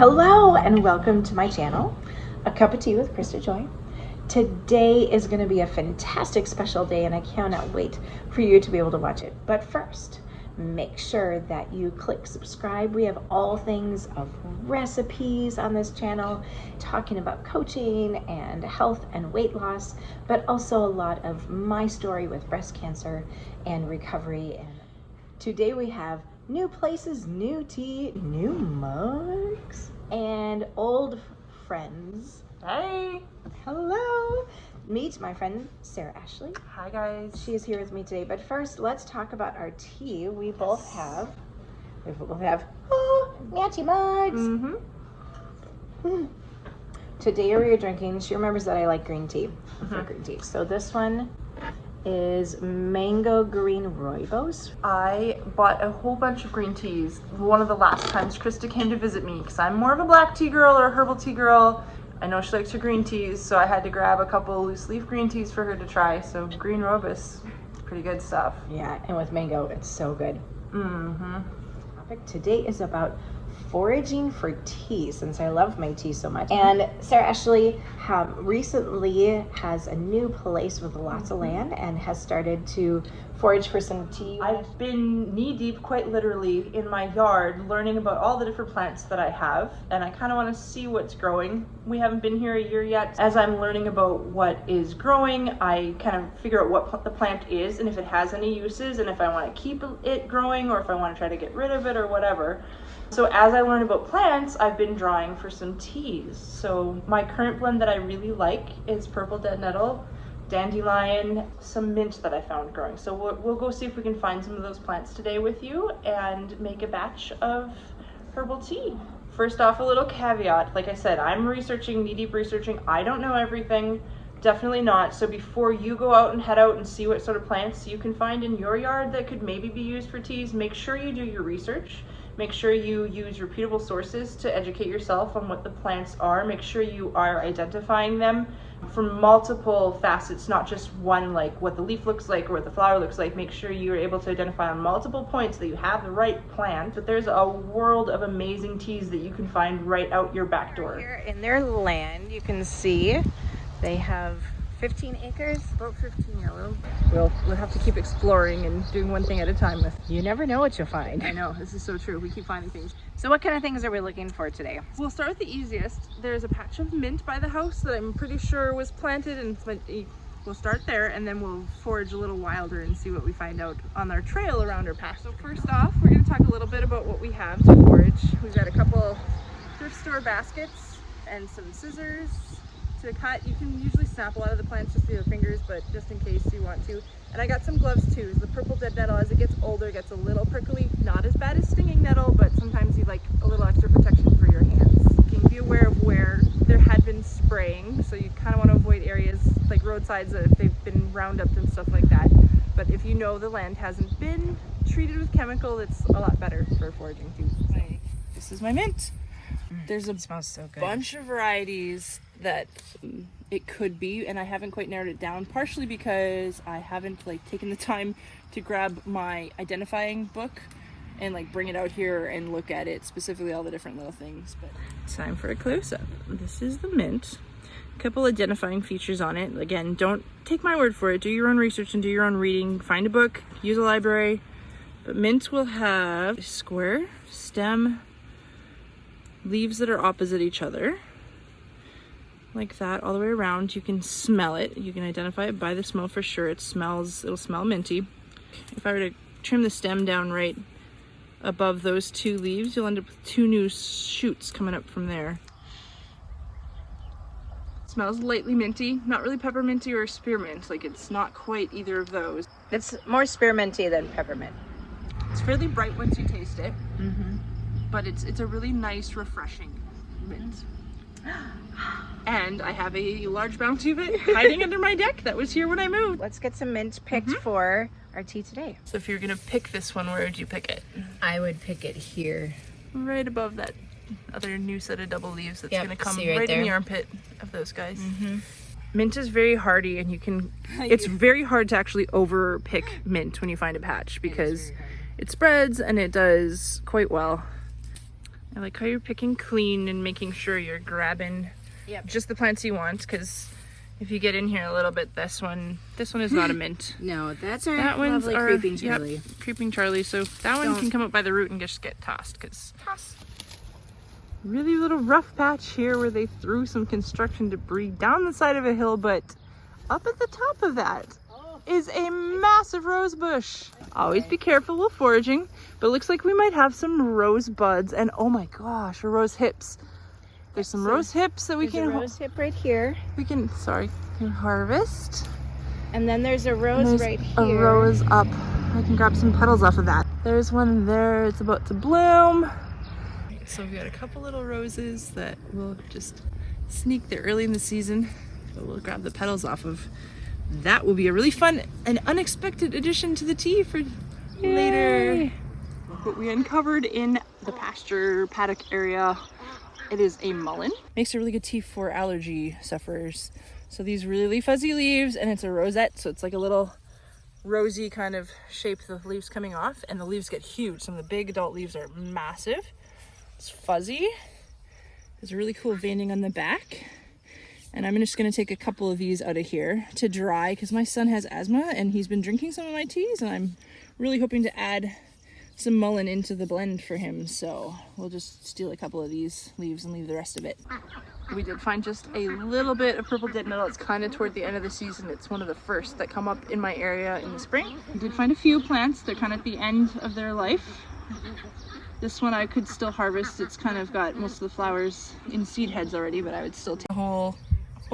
Hello and welcome to my channel, A Cup of Tea with Krista Joy. Today is going to be a fantastic special day and I cannot wait for you to be able to watch it. But first, make sure that you click subscribe. We have all things of recipes on this channel, talking about coaching and health and weight loss, but also a lot of my story with breast cancer and recovery. And today we have new places, new tea, new mugs, and old friends. Hey! Hello! Meet my friend Sarah Ashley. Hi guys. She is here with me today, but first let's talk about our tea. We both have matchy mugs. Today we are drinking, she remembers that I like green tea. Green tea. So this one is mango green rooibos. I bought a whole bunch of green teas one of the last times Krista came to visit me because I'm more of a black tea girl or a herbal tea girl. I know she likes her green teas, so I had to grab a couple loose leaf green teas for her to try. So green rooibos, pretty good stuff. Yeah, and with mango, it's so good. Topic today is about foraging for tea, since I love my tea so much. And Sarah Ashley recently has a new place with lots of land and has started to forage for some tea. I've been knee deep, quite literally, in my yard learning about all the different plants that I have, and I kind of want to see what's growing. We haven't been here a year yet. As I'm learning about what is growing, I kind of figure out what the plant is and if it has any uses and if I want to keep it growing or if I want to try to get rid of it or whatever. So as I learn about plants, I've been drawing for some teas. So my current blend that I really like is purple dead nettle, dandelion, some mint that I found growing. So we'll go see if we can find some of those plants today with you and make a batch of herbal tea. First off, a little caveat. Like I said, I'm researching, knee-deep researching. I don't know everything, definitely not. So before you go out and head out and see what sort of plants you can find in your yard that could maybe be used for teas, make sure you do your research. Make sure you use reputable sources to educate yourself on what the plants are. Make sure you are identifying them from multiple facets, not just one, like what the leaf looks like or what the flower looks like. Make sure you're able to identify on multiple points that you have the right plant. But there's a world of amazing teas that you can find right out your back door. Here in their land, you can see they have 15 acres, about 15, We'll have to keep exploring and doing one thing at a time with. You never know what you'll find. I know, this is so true. We keep finding things. So what kind of things are we looking for today? We'll start with the easiest. There's a patch of mint by the house that I'm pretty sure was planted, and we'll start there and then we'll forage a little wilder and see what we find out on our trail around our patch. So first off, we're going to talk a little bit about what we have to forage. We've got a couple thrift store baskets and some scissors to cut. You can usually snap a lot of the plants just through your fingers, but just in case you want to. And I got some gloves too. The purple dead nettle, as it gets older, gets a little prickly. Not as bad as stinging nettle, but sometimes you like a little extra protection for your hands. You can be aware of where there had been spraying, so you kind of want to avoid areas like roadsides if they've been Roundup and stuff like that. But if you know the land hasn't been treated with chemical, it's a lot better for foraging too. This is my mint. There's a smells so good. bunch of varieties that it could be, and I haven't quite narrowed it down, partially because I haven't taken the time to grab my identifying book and bring it out here and look at it, specifically all the different little things. But time for a close-up. This is the mint. A couple identifying features on it. Again, don't take my word for it. Do your own research and do your own reading. Find a book, use a library. But mint will have a square stem, leaves that are opposite each other, like that, all the way around. You can smell it. You can identify it by the smell for sure. It'll smell minty. If I were to trim the stem down right above those two leaves, you'll end up with two new shoots coming up from there. It smells lightly minty, not really pepperminty or spearmint. It's not quite either of those. It's more spearminty than peppermint. It's fairly bright once you taste it, but it's a really nice, refreshing mint. And I have a large bounty of it hiding under my deck that was here when I moved. Let's get some mint picked for our tea today. So if you're gonna pick this one, where would you pick it? I would pick it here. Right above that other new set of double leaves that's gonna come right in the armpit of those guys. Mint is very hardy, and it's very hard to actually over pick mint when you find a patch because it spreads and it does quite well. I like how you're picking clean and making sure you're grabbing just the plants you want, because if you get in here a little bit, this one is not a mint. No, that's our lovely creeping Charlie. Yep, creeping Charlie. So that one can come up by the root and just get tossed, because really little rough patch here where they threw some construction debris down the side of a hill, but up at the top of that is a massive rose bush. Always be careful while foraging, but it looks like we might have some rose buds, and oh my gosh, rose hips. There's some rose hips that we can. There's a rose hip right here. We can harvest. And then there's a rose right here. A rose up. I can grab some petals off of that. There's one there. It's about to bloom. So we've got a couple little roses that we'll just sneak there early in the season, but we'll grab the petals off of. That will be a really fun and unexpected addition to the tea for later. What we uncovered in the pasture paddock area, it is a mullein. Makes a really good tea for allergy sufferers. So these really fuzzy leaves, and it's a rosette, so it's like a little rosy kind of shape, the leaves coming off, and the leaves get huge. Some of the big adult leaves are massive. It's fuzzy. There's a really cool veining on the back. And I'm just gonna take a couple of these out of here to dry, because my son has asthma and he's been drinking some of my teas, and I'm really hoping to add some mullein into the blend for him. So we'll just steal a couple of these leaves and leave the rest of it. We did find just a little bit of purple dead nettle. It's kind of toward the end of the season. It's one of the first that come up in my area in the spring. I did find a few plants. They're kind of at the end of their life. This one I could still harvest. It's kind of got most of the flowers in seed heads already, but I would still take the whole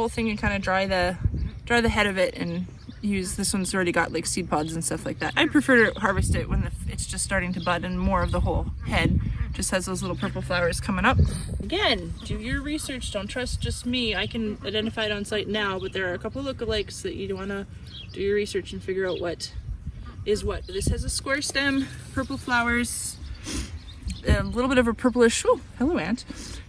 thing and kind of dry the head of it and use. This one's already got like seed pods and stuff like that. I prefer to harvest it when it's just starting to bud, and more of the whole head just has those little purple flowers coming up. Again, do your research. Don't trust just me. I can identify it on site now, but there are a couple of lookalikes that you want to do your research and figure out what is what. This has a square stem, purple flowers, a little bit of a purplish, oh, hello ant,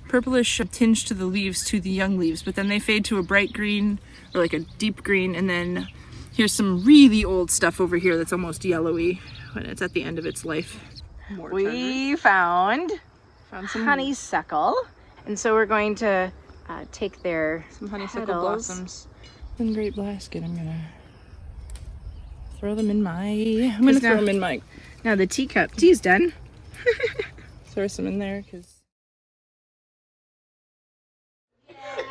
purplish tinge to the leaves, to the young leaves, but then they fade to a bright green or like a deep green, and then here's some really old stuff over here that's almost yellowy when it's at the end of its life. We found some honeysuckle, and so we're going to take their some honeysuckle petals. blossoms in great basket. I'm gonna throw them in my now the teacup tea's done. Throw some in there because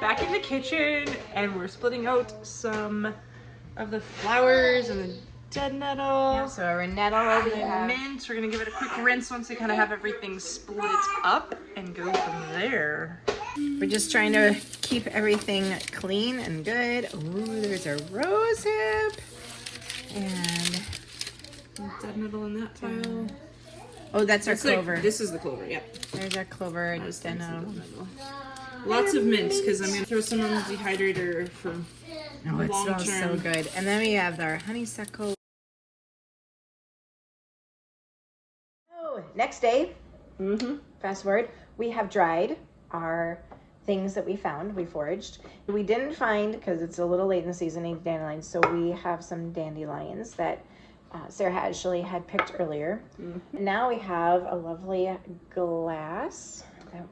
back in the kitchen, and we're splitting out some of the flowers and the dead nettle. Yeah, so our nettle we have mint. We're gonna give it a quick rinse once we kind of have everything split up and go from there. We're just trying to keep everything clean and good. Ooh, there's a rose hip and dead nettle in that pile. Oh, that's our clover. This is the clover. Yep. There's our clover and dead nettle. Lots of mint, because I'm gonna throw some on the dehydrator for it long smells term. so good. And then we have our honeysuckle. Oh, next day, fast forward, we have dried our things that we found, we foraged. We didn't find, because it's a little late in the season, any dandelions, so we have some dandelions that Sarah actually had picked earlier. Now we have a lovely glass that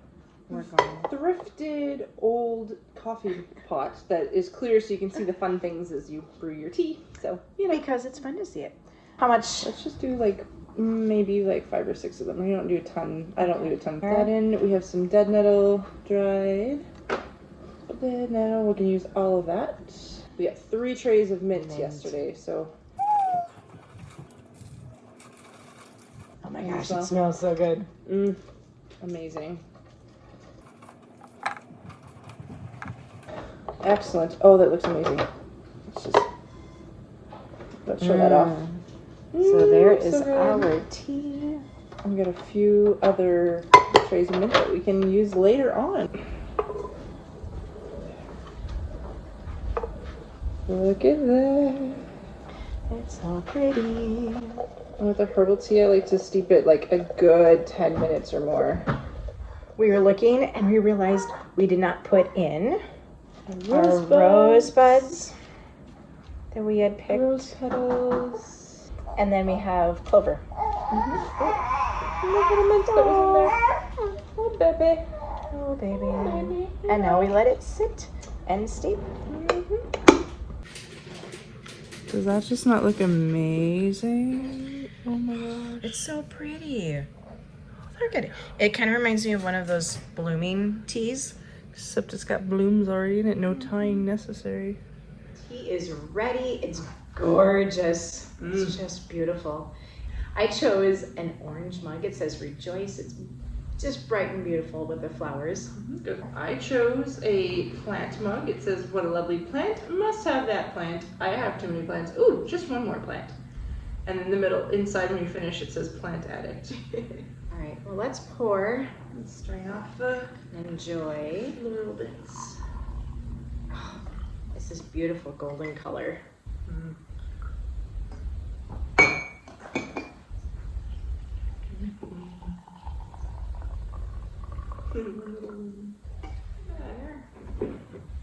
we're going Thrifted old coffee pot that is clear, so you can see the fun things as you brew your tea. So, you know, because it's fun to see it. How much? let's just do like maybe like 5 or 6 of them. We don't do a ton. I don't leave a ton. That in. We have some dead nettle dried. Dead nettle. We can use all of that. We got 3 trays of mint yesterday, so. Oh my gosh, it smells so good. Amazing. Excellent. Oh, that looks amazing. Let's show that off. So there is so good. our tea. I've got a few other trays of mint that we can use later on. Look at that. It's so pretty. With the herbal tea, I like to steep it like a good 10 minutes or more. We were looking and we realized we did not put in our rose buds that we had picked. Rose petals. And then we have clover. Look at the mint that was in there. Oh, baby. Oh, baby. And now we let it sit and steep. Does that just not look amazing? Oh my gosh. It's so pretty. Look at it. It kind of reminds me of one of those blooming teas. Except it's got blooms already in it, no tying necessary. Tea is ready. It's gorgeous. It's just beautiful. I chose an orange mug. It says Rejoice. It's just bright and beautiful with the flowers. Good. I chose a plant mug. It says, what a lovely plant. Must have that plant. I have too many plants. Ooh, just one more plant. And in the middle, inside when you finish, it says plant addict. All right, well, let's pour. Let's drain off the Enjoy. little bits. Oh, this is beautiful golden color.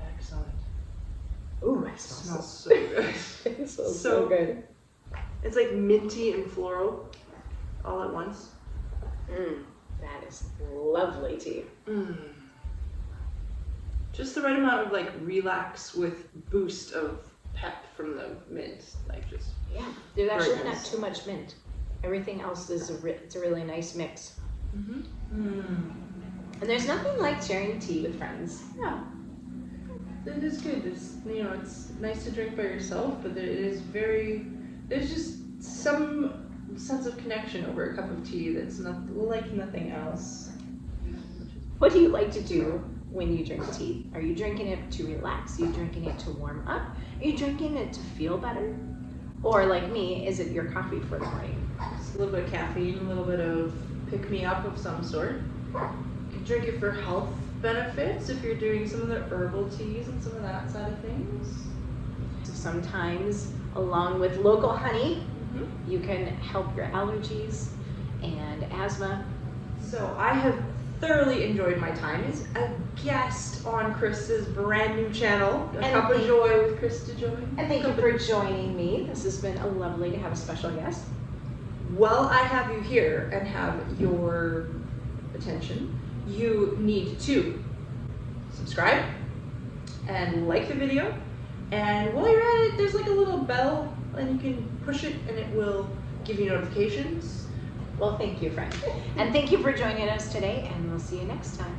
Excellent. Ooh, it It smells smells so good. it smells So so good. It's like minty and floral all at once. That is lovely tea. Just the right amount of like relax with boost of pep from the mint. Like just Yeah, there's actually Very not nice. too much mint. Everything else is it's a really nice mix. And there's nothing like sharing tea with friends. yeah. It is good. It's it's nice to drink by yourself, but there's just some sense of connection over a cup of tea that's not like nothing else. What do you like to do when you drink tea? Are you drinking it to relax? Are you drinking it to warm up? Are you drinking it to feel better? Or like me, is it your coffee for the morning? Just a little bit of caffeine, a little bit of pick-me-up of some sort. You can drink it for health benefits if you're doing some of the herbal teas and some of that side of things. So sometimes, along with local honey, you can help your allergies and asthma. So I have thoroughly enjoyed my time as a guest on Krista's brand new channel, A And Cup of thank- Joy with Krista Joy. And thank you for joining me. This has been lovely to have a special guest. While I have you here and have your attention, you need to subscribe and like the video. And while you're at it, there's like a little bell and you can push it and it will give you notifications. Well, thank you, friend. And thank you for joining us today, and we'll see you next time.